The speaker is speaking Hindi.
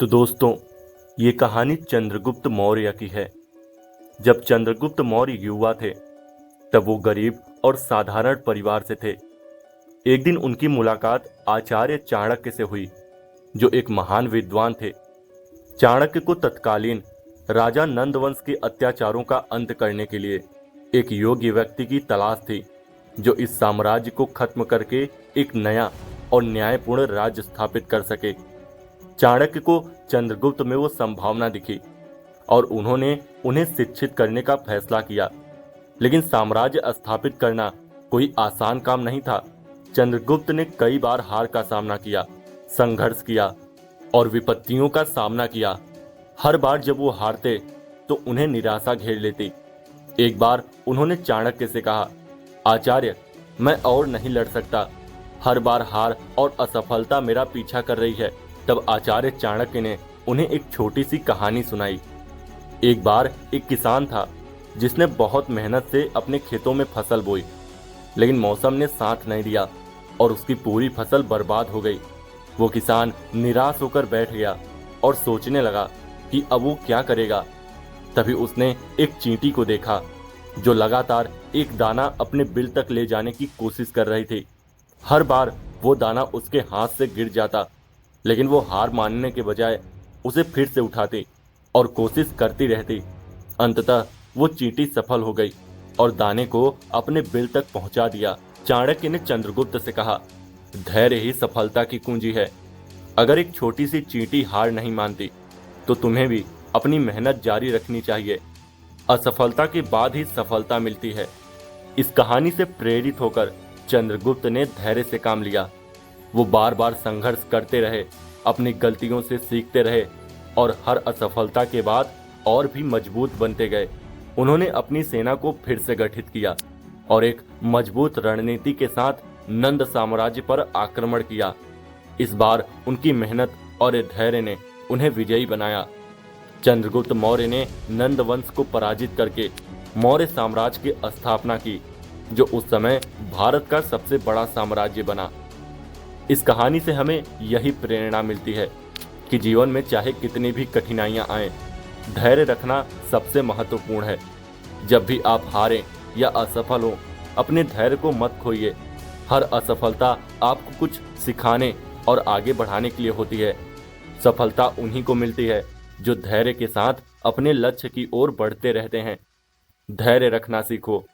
तो दोस्तों, ये कहानी चंद्रगुप्त मौर्य की है। जब चंद्रगुप्त मौर्य युवा थे तब वो गरीब और साधारण परिवार से थे। एक दिन उनकी मुलाकात आचार्य चाणक्य से हुई, जो एक महान विद्वान थे। चाणक्य को तत्कालीन राजा नंदवंश के अत्याचारों का अंत करने के लिए एक योग्य व्यक्ति की तलाश थी, जो इस साम्राज्य को खत्म करके एक नया और न्यायपूर्ण राज्य स्थापित कर सके। चाणक्य को चंद्रगुप्त में वो संभावना दिखी और उन्होंने उन्हें शिक्षित करने का फैसला किया। लेकिन साम्राज्य स्थापित करना कोई आसान काम नहीं था। चंद्रगुप्त ने कई बार हार का सामना किया, संघर्ष किया और विपत्तियों का सामना किया। हर बार जब वो हारते तो उन्हें निराशा घेर लेती। एक बार उन्होंने चाणक्य से कहा, आचार्य, मैं और नहीं लड़ सकता। हर बार हार और असफलता मेरा पीछा कर रही है। तब आचार्य चाणक्य ने उन्हें एक छोटी सी कहानी सुनाई। एक बार एक किसान था जिसने बहुत मेहनत से अपने खेतों में फसल बोई, लेकिन मौसम ने साथ नहीं दिया और उसकी पूरी फसल बर्बाद हो गई। वो किसान निराश होकर बैठ गया और सोचने लगा कि अब वो क्या करेगा। तभी उसने एक चींटी को देखा जो लगातार एक दाना अपने बिल तक ले जाने की कोशिश कर रही थी। हर बार वो दाना उसके हाथ से गिर जाता, लेकिन वो हार मानने के बजाय उसे फिर से उठाती और कोशिश करती रहती। अंततः वो चींटी सफल हो गई और दाने को अपने बिल तक पहुंचा दिया। चाणक्य ने चंद्रगुप्त से कहा, धैर्य ही सफलता की कुंजी है। अगर एक छोटी सी चींटी हार नहीं मानती तो तुम्हें भी अपनी मेहनत जारी रखनी चाहिए। असफलता के बाद ही सफलता मिलती है। इस कहानी से प्रेरित होकर चंद्रगुप्त ने धैर्य से काम लिया। वो बार बार संघर्ष करते रहे, अपनी गलतियों से सीखते रहे और हर असफलता के बाद और भी मजबूत बनते गए। उन्होंने अपनी सेना को फिर से गठित किया और एक मजबूत रणनीति के साथ नंद साम्राज्य पर आक्रमण किया। इस बार उनकी मेहनत और धैर्य ने उन्हें विजयी बनाया। चंद्रगुप्त मौर्य ने नंद वंश को पराजित करके मौर्य साम्राज्य की स्थापना की, जो उस समय भारत का सबसे बड़ा साम्राज्य बना। इस कहानी से हमें यही प्रेरणा मिलती है कि जीवन में चाहे कितनी भी कठिनाइयां आएं, धैर्य रखना सबसे महत्वपूर्ण है। जब भी आप हारें या असफल हो, अपने धैर्य को मत खोइए। हर असफलता आपको कुछ सिखाने और आगे बढ़ाने के लिए होती है। सफलता उन्हीं को मिलती है जो धैर्य के साथ अपने लक्ष्य की ओर बढ़ते रहते हैं। धैर्य रखना सीखो।